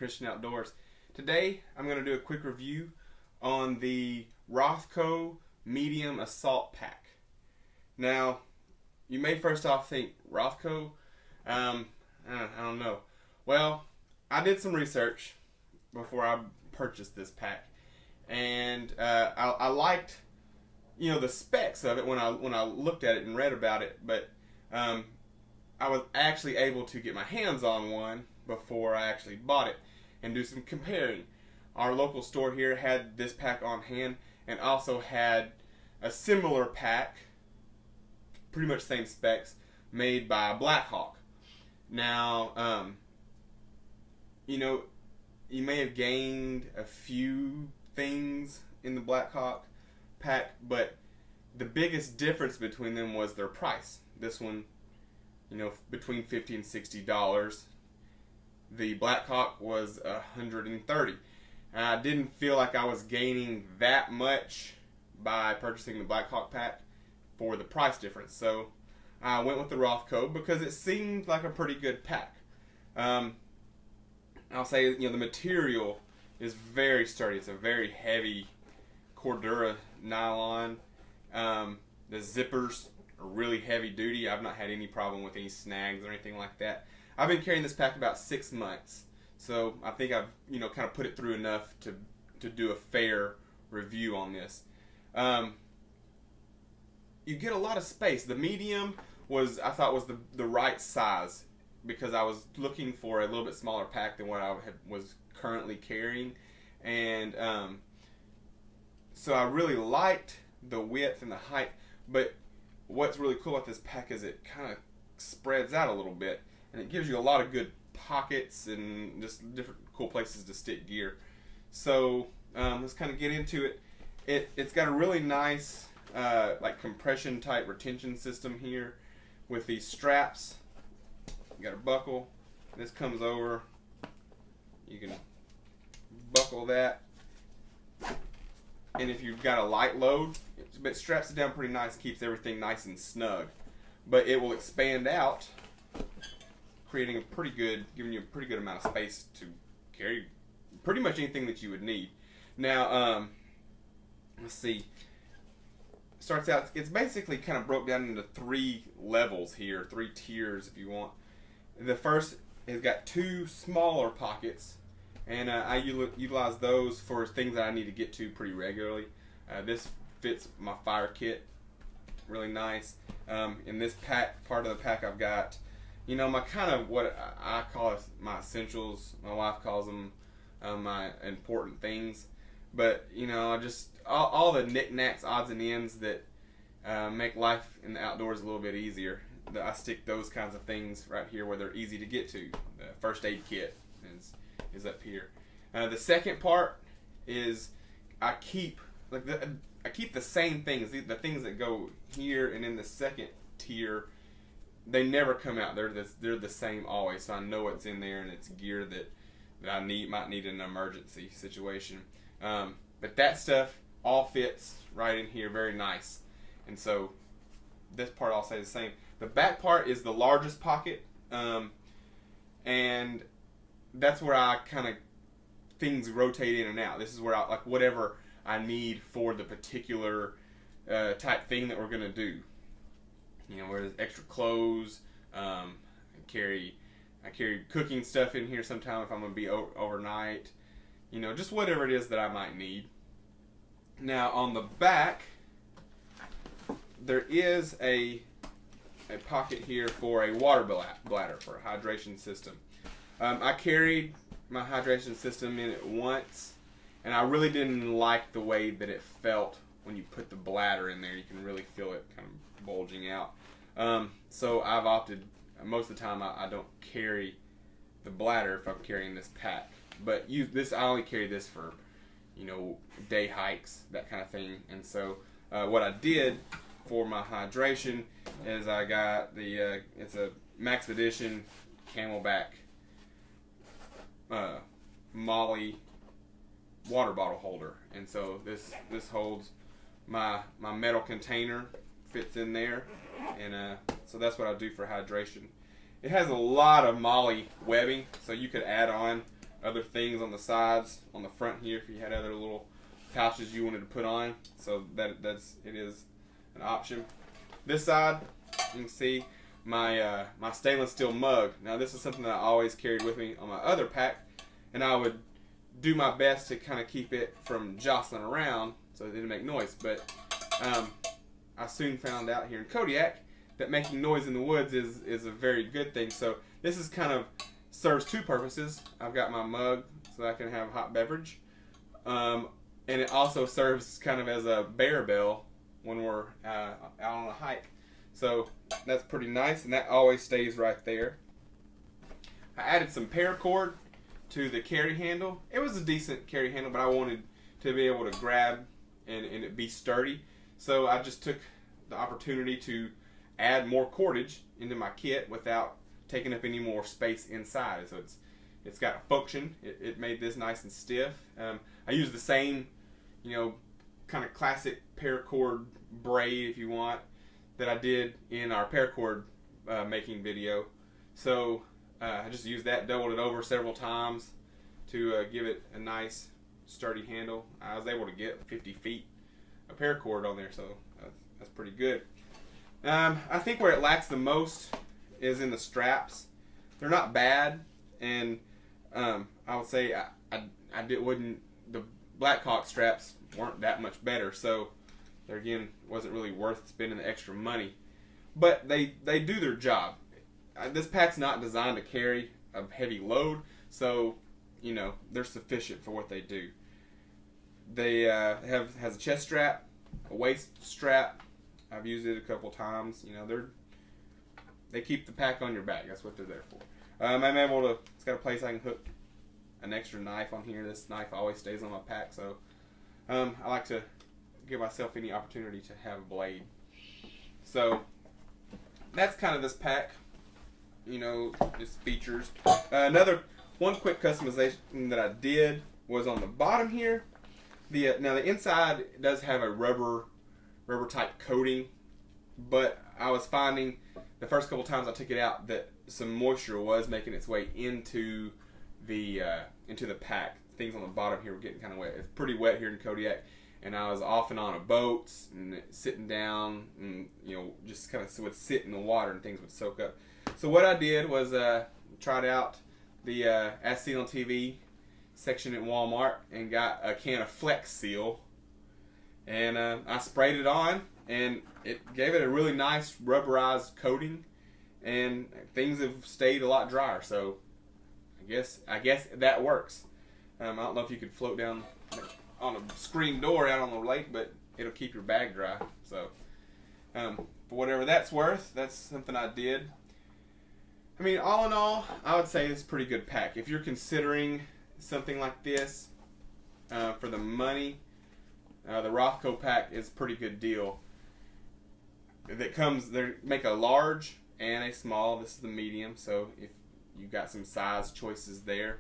Christian Outdoors. Today I'm going to do a quick review on the Rothco Medium Assault Pack. Now, you may first off think, Rothco? I don't know. Well, I did some research before I purchased this pack, and I liked, the specs of it when I looked at it and read about it, but I was actually able to get my hands on one before I actually bought it and do some comparing. Our local store here had this pack on hand and also had a similar pack, pretty much same specs, made by Blackhawk. Now, you may have gained a few things in the Blackhawk pack, but the biggest difference between them was their price. This one, between $50 and $60. The Blackhawk was $130. And I didn't feel like I was gaining that much by purchasing the Blackhawk pack for the price difference. So I went with the Rothco because it seemed like a pretty good pack. I'll say, the material is very sturdy. It's a very heavy Cordura nylon. The zippers are really heavy duty. I've not had any problem with any snags or anything like that. I've been carrying this pack about 6 months, so I think I've kind of put it through enough to do a fair review on this. You get a lot of space. The medium I thought was the right size because I was looking for a little bit smaller pack than what I was currently carrying, and so I really liked the width and the height. But what's really cool about this pack is it kind of spreads out a little bit, and it gives you a lot of good pockets and just different cool places to stick gear. So let's kind of get into it. It's got a really nice like compression type retention system here with these straps. You got a buckle. This comes over. You can buckle that, and if you've got a light load, it straps it down pretty nice, keeps everything nice and snug. But it will expand out, giving you a pretty good amount of space to carry pretty much anything that you would need. Now, let's see. Starts out, it's basically kind of broke down into 3 levels here, 3 tiers if you want. The first has got 2 smaller pockets, and I utilize those for things that I need to get to pretty regularly. This fits my fire kit really nice. In this part of the pack, I've got, my kind of what I call it my essentials. My wife calls them my important things. But just all the knickknacks, odds and ends that make life in the outdoors a little bit easier. I stick those kinds of things right here where they're easy to get to. The first aid kit is up here. The second part is I keep the same things. The things that go here and in the second tier, they never come out. They're the same always. So I know what's in there, and it's gear that I might need in an emergency situation. But that stuff all fits right in here, very nice. And so this part I'll say the same. The back part is the largest pocket, and that's where I kind of things rotate in and out. This is where I whatever I need for the particular type thing that we're gonna do. Where there's extra clothes. I carry cooking stuff in here sometime if I'm gonna be overnight. Just whatever it is that I might need. Now on the back, there is a pocket here for a water bladder for a hydration system. I carried my hydration system in it once, and I really didn't like the way that it felt when you put the bladder in there. You can really feel it kind of bulging out. So I've opted, most of the time I don't carry the bladder if I'm carrying this pack. But I only carry this for, day hikes, that kind of thing. And so what I did for my hydration is I got it's a Max Edition Camelback Molly water bottle holder, and so this holds my metal container, fits in there, and so that's what I do for hydration. It has a lot of Molly webbing, so you could add on other things on the sides, on the front here, if you had other little pouches you wanted to put on. So it is an option. This side, you can see my my stainless steel mug. Now this is something that I always carried with me on my other pack, and I would do my best to kind of keep it from jostling around so it didn't make noise. But I soon found out here in Kodiak that making noise in the woods is a very good thing. So this is kind of serves two purposes. I've got my mug so that I can have hot beverage, and it also serves kind of as a bear bell when we're out on a hike. So that's pretty nice, and that always stays right there. I added some paracord to the carry handle. It was a decent carry handle, but I wanted to be able to grab and it be sturdy. So I just took the opportunity to add more cordage into my kit without taking up any more space inside. So it's got a function. It made this nice and stiff. I used the same, kind of classic paracord braid, if you want, that I did in our paracord making video. So I just used that, doubled it over several times to give it a nice sturdy handle. I was able to get 50 feet of paracord on there, so that's pretty good. I think where it lacks the most is in the straps. They're not bad, and I would say the Blackhawk straps weren't that much better, so there again wasn't really worth spending the extra money. But they do their job. This pack's not designed to carry a heavy load, so they're sufficient for what they do. They has a chest strap, a waist strap. I've used it a couple times. They keep the pack on your back. That's what they're there for. I'm able to. It's got a place I can hook an extra knife on here. This knife always stays on my pack, so I like to give myself any opportunity to have a blade. So that's kind of this pack. Its features. One quick customization that I did was on the bottom here. Now the inside does have a rubber type coating, but I was finding the first couple times I took it out that some moisture was making its way into the pack. Things on the bottom here were getting kind of wet. It's pretty wet here in Kodiak, and I was off and on of boats and sitting down, and just kind of would sit in the water and things would soak up. So what I did was tried out the As Seen on TV section at Walmart and got a can of Flex Seal, and I sprayed it on, and it gave it a really nice rubberized coating, and things have stayed a lot drier. So I guess that works. I don't know if you could float down on a screen door out on the lake, but it'll keep your bag dry. So for whatever that's worth, that's something I did. I mean, all in all, I would say it's a pretty good pack. If you're considering something like this for the money, the Rothco pack is a pretty good deal. They make a large and a small. This is the medium, so if you got some size choices there.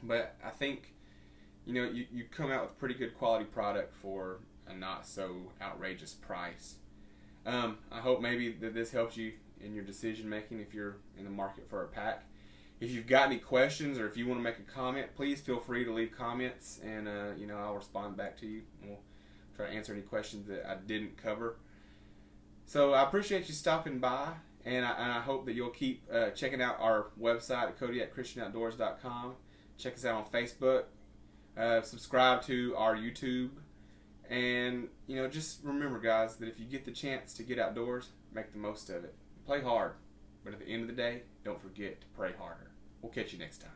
But I think you come out with a pretty good quality product for a not so outrageous price. I hope maybe that this helps you in your decision making if you're in the market for a pack. If you've got any questions or if you want to make a comment, please feel free to leave comments, and I'll respond back to you. We'll try to answer any questions that I didn't cover. So I appreciate you stopping by, and I hope that you'll keep checking out our website at KodiakChristianOutdoors.com. Check us out on Facebook. Subscribe to our YouTube. And, just remember, guys, that if you get the chance to get outdoors, make the most of it. Play hard, but at the end of the day, don't forget to pray harder. We'll catch you next time.